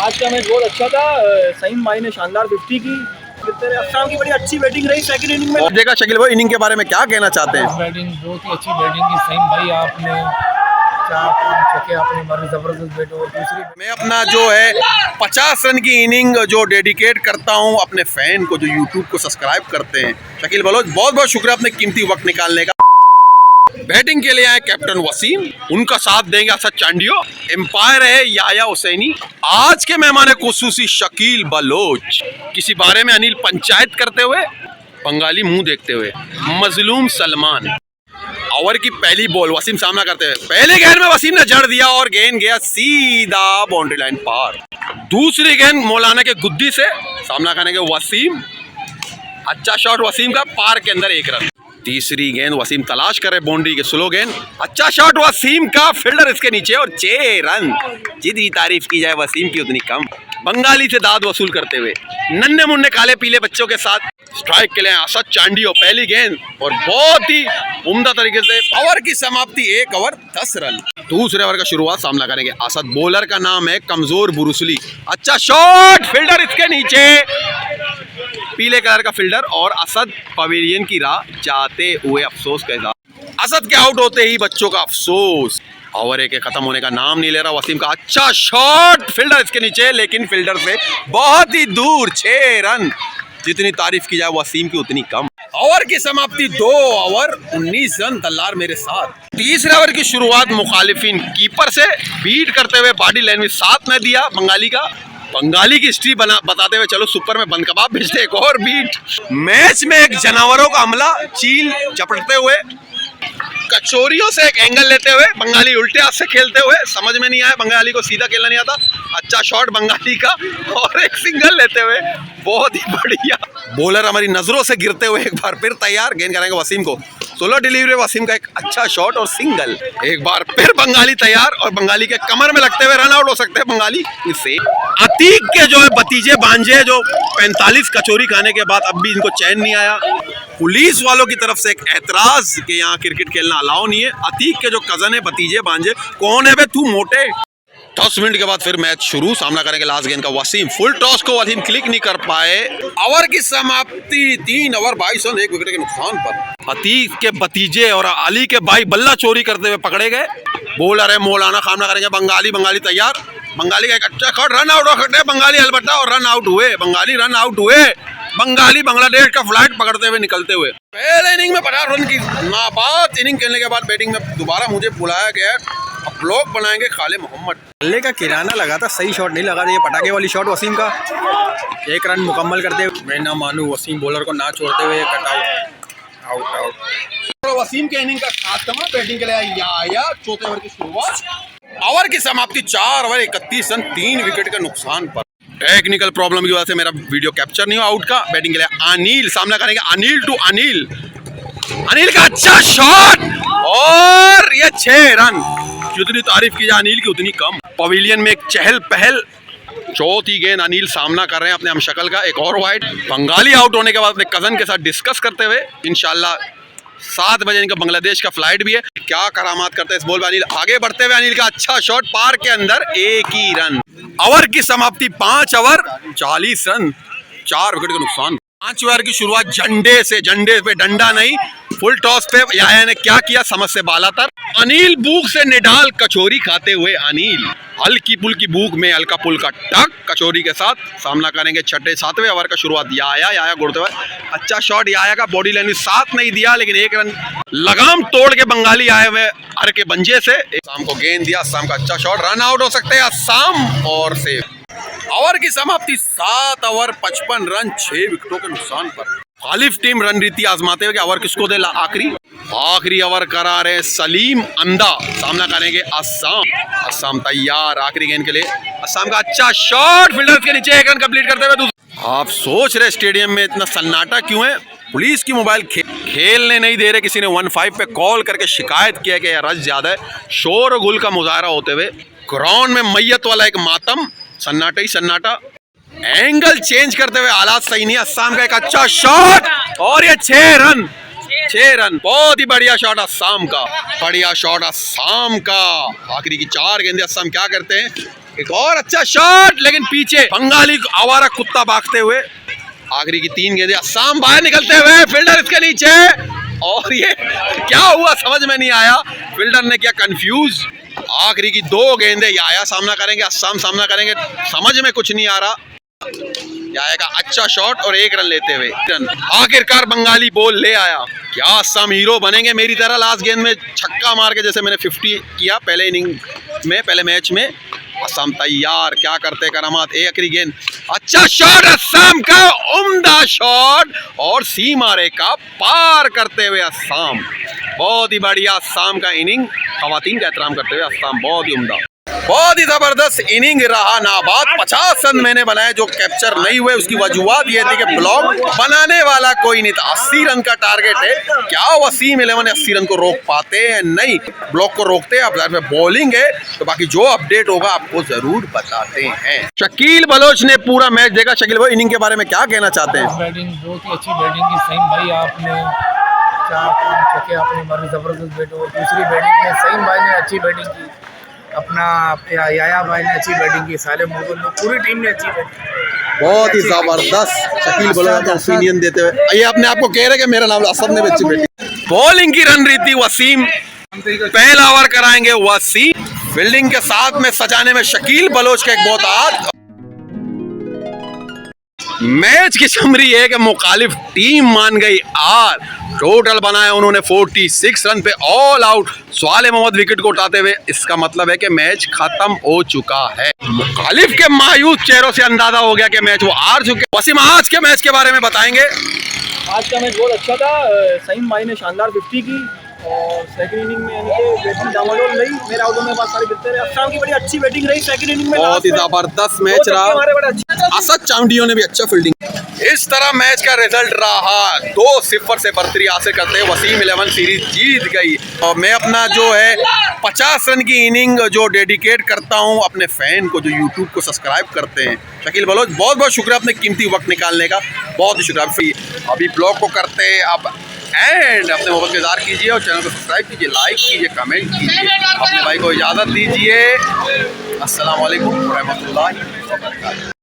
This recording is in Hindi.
आज का मैच बहुत अच्छा था। सईम भाई ने शानदार 50 की। असम की बड़ी अच्छी बैटिंग रही सेकंड इनिंग में। देखा शकील भाई, इनिंग के बारे में क्या कहना चाहते हैं? बैटिंग बहुत ही अच्छी बैटिंग की सईम भाई, आपने आपने मारी जबरदस्त बैट। और दूसरी मैं अपना जो है 50 रन की इनिंग जो डेडिकेट करता हूं अपने फैन को जो यूट्यूब को सब्सक्राइब करते हैं। शकील बलोच, बहुत बहुत शुक्रिया अपने कीमती वक्त निकालने का। बैटिंग के लिए आए कैप्टन वसीम, उनका साथ देंगे असद चांडियो। एम्पायर है याया हुसैनी। आज के मेहमान खुसूसी शकील बलोच। किसी बारे में अनिल पंचायत करते हुए, बंगाली मुंह देखते हुए मजलूम सलमान। ओवर की पहली बॉल वसीम सामना करते हुए, पहले गेंद में वसीम ने जड़ दिया और गेंद गया सीधा बाउंड्री लाइन पार। दूसरी गेंद मौलाना के गुद्दी से सामना करने के वसीम। अच्छा शॉट वसीम का, पार के अंदर 1 रन। तीसरी गेंद वसीम तलाश करे बाउंड्री के, स्लो गेंद। अच्छा शॉट वसीम का, फील्डर इसके नीचे और 6 रन। जितनी तारीफ की जाए वसीम की उतनी कम। बंगाली से दाद वसूल करते हुए नन्हे मुन्ने काले पीले बच्चों के साथ स्ट्राइक के लिए असद चांडियो। पहली गेंद और बहुत ही उम्दा तरीके से। ओवर की समाप्ति 1 ओवर 10 रन। दूसरे ओवर का शुरुआत सामना करेंगे असद। बॉलर का नाम है कमजोर बुरुसली। अच्छा शॉट, फील्डर इसके नीचे, पीले कलर का फील्डर। और असद पवेलियन की राह जाते हुए अफसोस के साथ। असद के आउट होते ही बच्चों का अफसोस। ओवर के खत्म होने का नाम नहीं ले रहा वसीम का। अच्छा शॉट, फील्डर इसके नीचे, लेकिन फील्डर से बहुत ही दूर। 6 रन। जितनी तारीफ की जाए वसीम की उतनी कम। ओवर की समाप्ति 2 ओवर 19 रन। दल्लार मेरे साथ। तीसरे ओवर की शुरुआत मुखालिफिन कीपर से बीट करते हुए बॉडी लाइन में साथ में दिया बंगाली का। बंगाली की हिस्ट्री बताते हुए चलो सुपर में बंद कबाब भेजते। एक और बीट। मैच में एक जानवरों का हमला, चील चपटते हुए, कचोरियों से एक एंगल लेते हुए, बंगाली उल्टे हाथ से खेलते हुए। समझ में नहीं आया, बंगाली को सीधा खेलना नहीं आता। अच्छा शॉट बंगाली का और एक सिंगल लेते हुए, बहुत ही बढ़िया। बॉलर हमारी नजरों से गिरते हुए एक बार फिर तैयार। गेंद कराएंगे वसीम को, सोलो डिलीवरी वसीम का, एक अच्छा शॉट और सिंगल। एक बार फिर बंगाली तैयार और बंगाली के कमर में लगते हुए रन आउट हो सकते हैं बंगाली इससे। अतीक के जो है भतीजे भांजे जो 45 कचोरी खाने के बाद अब भी इनको चैन नहीं आया। पुलिस वालों की तरफ से एक एतराज कि यहाँ क्रिकेट खेलना अलाउ नहीं है। अतीक के जो कजन है भतीजे भांजे, कौन है बे तू मोटे। 10 मिनट के बाद फिर मैच शुरू। सामना करेंगे लास्ट गेंद का वसीम। फुल टॉस को वसीम क्लिक नहीं कर पाए। ओवर की समाप्ति 3 ओवर 22 रन 1 विकेट के नुकसान पर। अतीक के भतीजे और अली के भाई बल्ला चोरी करते हुए पकड़े गए। बॉलर है मौलाना, सामना करेंगे बंगाली। बंगाली तैयार। बंगाली का एक अच्छा शॉट, रन आउट हो सकते हैं बंगाली अलबत्ता, और रन आउट हुए बंगाली। रन आउट हुए बंगाली। बांग्लादेश का फ्लाइट पकड़ते हुए निकलते हुए। पहले इनिंग में 50 रन की नाबाद इनिंग खेलने के बाद बैटिंग में दोबारा मुझे बुलाया गया। अब ब्लॉग बनाएंगे खाले मोहम्मद। बल्ले का किराना लगा था, सही शॉट नहीं लगा था। ये पटाखे वाली शॉट वसीम का। 1 रन मुकम्मल करते हुए मैं ना मानू, वसीम बॉलर को ना छोड़ते हुए कट आउट। आउट। वसीम के इनिंग का खात्मा। बैटिंग के लिए आया चौथे ओवर की शुरुआत। ओवर की समाप्ति 4 ओवर 31 रन 3 विकेट के नुकसान पर। टेक्निकल प्रॉब्लम की वजह से मेरा वीडियो कैप्चर नहीं हुआ आउट का। बैटिंग के लिए अनिल, सामना करेंगे अनिल टू अनिल। अनिल का अच्छा शॉट और ये 6 रन। जितनी तारीफ की जाए अनिल की उतनी कम। पवेलियन में एक चहल पहल। चौथी गेंद अनिल सामना कर रहे हैं अपने हमशक्ल का, एक और वाइड। बंगाली आउट होने के बाद अपने कजन के साथ डिस्कस करते हुए इंशाल्लाह 7 बजे इनका बांग्लादेश का फ्लाइट भी है। क्या करामात करते हैं इस बॉल में अनिल। आगे बढ़ते हुए अनिल का अच्छा शॉट, पार के अंदर 1 ही रन। ओवर की समाप्ति 5 ओवर 40 रन 4 विकेट का नुकसान। 5 ओवर की शुरुआत झंडे से, झंडे पे डंडा नहीं, फुल टॉस पे याया ने क्या किया, समझ से बाला तर। अनिल भूख से निडाल कचोरी खाते हुए अनिल। हल्की पुल्की भूख में हल्का पुल का टक कचोरी के साथ। सामना करेंगे छठे 7वें ओवर का शुरुआत याया गुड़ते हुए। अच्छा शॉट याया का, बॉडी लाइन में साथ नहीं दिया, लेकिन 1 रन लगाम तोड़ के बंगाली आए हुए अर के बंजे से। असम को गेंद दिया, असम का अच्छा शॉट, रन आउट हो सकते हैं असम और सेफ। ओवर की समाप्ति 7 ओवर 55 रन 6 विकेटों के नुकसान पर। खालिफ टीम रणनीति आजमाते हुए ओवर किसको दे, आखिरी ओवर करा रहे सलीम अंदा। सामना करेंगे असम। असम तैयार आखिरी गेंद के लिए। असम का अच्छा शॉट, फील्डर के नीचे 1 रन कंप्लीट करते हुए। आप सोच रहे स्टेडियम में इतना सन्नाटा क्यों है? पुलिस की मोबाइल खेलने नहीं दे रहे। किसी ने 15 पे कॉल करके शिकायत किया कि रश ज्यादा है। शोर गुल का मुजाहरा होते हुए ग्राउंड में मैयत वाला एक मातम, सन्नाटा ही सन्नाटा। एंगल चेंज करते हुए हालात सही नहीं। असम का एक अच्छा शॉट और ये 6 रन। 6 रन, बहुत ही बढ़िया शॉट असम का, बढ़िया शॉट असम का। आखिरी की 4 गेंदें असम क्या करते हैं, एक और अच्छा शॉट, लेकिन पीछे बंगाली आवारा कुत्ता भागते हुए। आखिरी की 3 गेंदें, अस्साम बाहर निकलते हुए, फील्डर इसके नीचे, और ये क्या हुआ समझ में नहीं आया, फील्डर ने किया कंफ्यूज। आखिरी की 2 गेंदें, याया सामना करेंगे, अस्साम सामना करेंगे, समझ में कुछ नहीं आ रहा। याया का अच्छा शॉट और 1 रन लेते हुए रन, आखिरकार बंगाली बॉल ले आया। क्या अस्साम हीरो बनेंगे मेरी तरह लास्ट गेंद में छक्का मार के, जैसे मैंने 50 किया पहले इनिंग में, पहले मैच में। अस्साम तैयार, क्या करते करामात। आखिरी गेंद, अच्छा शॉट अस्साम का, उम्दा शॉट, और सीमा रेखा पार करते हुए अस्साम। बहुत ही बढ़िया अस्साम का इनिंग, खवातीन का एहतराम करते हुए अस्साम बहुत ही उम्दा, बहुत ही जबरदस्त इनिंग रहा नाबाद। 50 रन मैंने बनाए जो कैप्चर नहीं हुए, उसकी वजूहत ये थी कि ब्लॉक बनाने वाला कोई नहीं था। 80 रन का टारगेट है, क्या वसीम 11 80 रन को रोक पाते हैं? नहीं, ब्लॉक को रोकते हैं। अब बॉलिंग है तो बाकी जो अपडेट होगा आपको जरूर बताते हैं। शकील बलोच ने पूरा मैच देखा। शकील भाई, इनिंग के बारे में क्या कहना चाहते हैं? बैटिंग बहुत ही अच्छी बैटिंग की सईम भाई, आपने 4 छक्के आपने मारे, जबरदस्त बैट। और दूसरी बैटिंग में सईम भाई ने अच्छी बैटिंग की, अपना याया भाई ने अच्छी बैटिंग की, साले मुगल ने, पूरी टीम ने अच्छी बैटिंग, बहुत ही जबरदस्त शकील बलोच का ओपिनियन देते हुए। ये अपने आप को कह रहे कि मेरा नाम असद ने भी अच्छी बैटिंग। बॉलिंग की रणनीति वसीम, पहला ओवर कराएंगे वसीम, फील्डिंग के साथ में सजाने में शकील बलोच का एक बहुत हाथ। मैच की समरी है कि मुखालिफ टीम मान गई हार। टोटल बनाया उन्होंने 46 रन पे, ऑल आउट। सवाल मोहम्मद विकेट को उठाते हुए, इसका मतलब है कि मैच खत्म हो चुका है। मुखालिफ के मायूस चेहरों से अंदाजा हो गया कि मैच वो हार चुके। वसीम, आज के मैच के बारे में बताएंगे। आज का मैच बहुत अच्छा था। सईम भाई ने शानदार 50 की और सेकंड इनिंग में यानी कि बैटिंग डामाडोल रही, मेरे आउटों में बात सारी गिरते रहे। अस्साम की बड़ी अच्छी बैटिंग रही सेकंड इनिंग में, बहुत ही जबरदस्त मैच रहा। असद चांडियों ने भी अच्छा फील्डिंग। इस तरह मैच का रिजल्ट रहा 2-0 से बढ़तरी हासिल करते हैं वसीम 11 सीरीज जीत गई। और मैं अपना जो है 50 रन की इनिंग जो डेडिकेट करता हूं अपने फैन को जो यूट्यूब को सब्सक्राइब करते हैं। शकील बलोच, बहुत बहुत शुक्रिया अपने कीमती वक्त निकालने का, बहुत ही शुक्रिया। अभी ब्लॉग को करते हैं अब एंड, अपने मोबाइल का इंतजार कीजिए और चैनल को सब्सक्राइब कीजिए, लाइक कीजिए, कमेंट कीजिए। अपने भाई को इजाज़त दीजिए। अस्सलाम वालेकुम रहमतुल्लाहि व बरकातुहू।